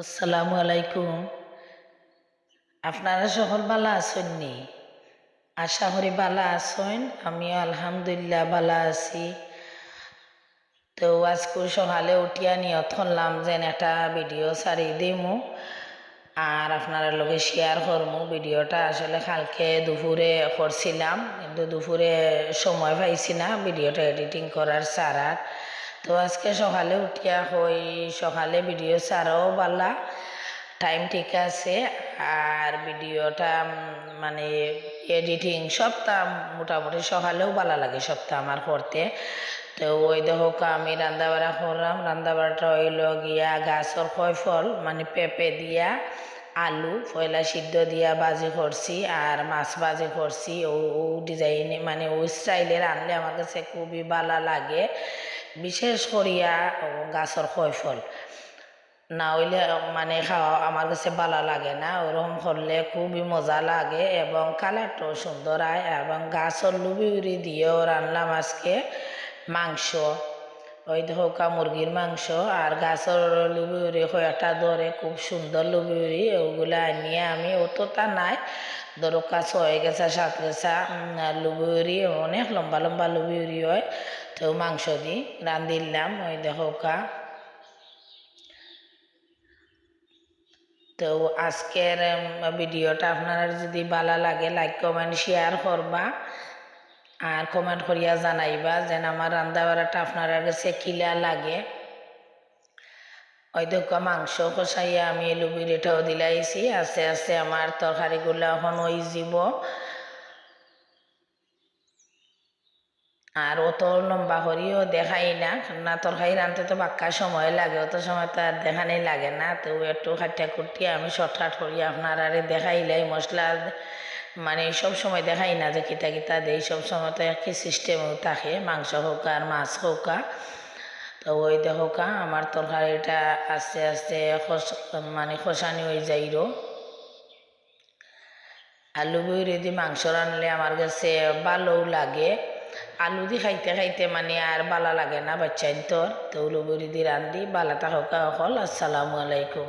আসসালামু আলাইকুম। আপনারা সকল বালা আছেন নি? আশা করি বালা আছেন। আমিও আলহামদুলিল্লাহ বালা আছি। তো আজকে সকালে উঠিয়া নিয়ত করলাম যেন একটা ভিডিও ছাড়ি দিমু আর আপনার লগে শেয়ার করমু। ভিডিওটা আসলে কালকে দুপুরে করছিলাম, কিন্তু দুপুরে সময় পাইছি না ভিডিওটা এডিটিং করার ছাড়ার। তো আজকে সকালে উঠিয়া হই সকালে ভিডিও ছাড়াও বালা টাইম ঠিক আছে। আর ভিডিওটা মানে এডিটিং সবটা মোটামুটি সকালেও ভালো লাগে সবটা আমার করতে। তো ওই দেখো আমি রান্না বাড়া করলাম। রান্না বাড়াটা হইল গিয়া গাছের কয় ফল মানে পেঁপে দিয়া আলু পয়লা সিদ্ধ দিয়া বাজি করছি আর মাছ বাজি করছি। ও ডিজাইনে মানে ওই স্টাইলের আনলে আমার কাছে খুবই ভালো লাগে, বিশেষ করিয়া গাছের কয় ফল না হইলে মানে খাওয়া আমার কাছে ভালো লাগে না। ওরকম করলে খুবই মজা লাগে এবং কালারটাও সুন্দর হয়। এবং গাছের লুবি উড়ি দিয়েও রান্নাম আজকে মাংস। ওই ধোকা মুরগির মাংস আর গাছের লুবি উড়ি কয়েকটা ধরে খুব সুন্দর লুবি উড়ি, ওগুলা নিয়ে আমি অতটা নাই ধরো কাজ হয়ে গেছে 7 গেছা লুবি উড়ি, অনেক লম্বা লম্বা লুবি উড়ি হয়। তো মাংস দিই রান্ধিলাম। ওই দেখোকা তো আজকের ভিডিওটা আপনারা যদি ভালো লাগে লাইক কমেন্ট শেয়ার করবা আর কমেন্ট করিয়া জানাইবা যেন আমার রান্না বাড়াটা আপনারা কাছে কিলা লাগে। ওই দেখো মাংস কষাইয়া আমি লুবিরিটাও দিলাইছি। আস্তে আস্তে আমার তরকারিগুলো এখন ওই যাব। আর অত লম্বা করিও দেখাই না, না তরকারি রাঁধতে তো বাক্কা সময় লাগে, অত সময় তো আর দেখানি লাগে না। তো একটু খাটিয়া খুটিয়া আমি শর্টকাট করি আপনার আরে দেখাইলাই। মশলা মানে সব সময় দেখাই না যে কিতা কিতা দেই, সব সময় তো একই সিস্টেমেও থাকে, মাংস হোক আর মাছ হোক। তো ওই দেখোকা আমার তরকারিটা আস্তে আস্তে মানে খসানি হয়ে যাইরো। আলু বইরে দিয়ে মাংস রানলে আমার কাছে ভালোও লাগে। আলু দিয়ে খাইতে খাইতে মানে আর ভালো লাগে না বাচ্চাইন তোর। তো আলু বইরে দিয়ে রান্ধি। ভালো থাকা সকল। আসসালামু আলাইকুম।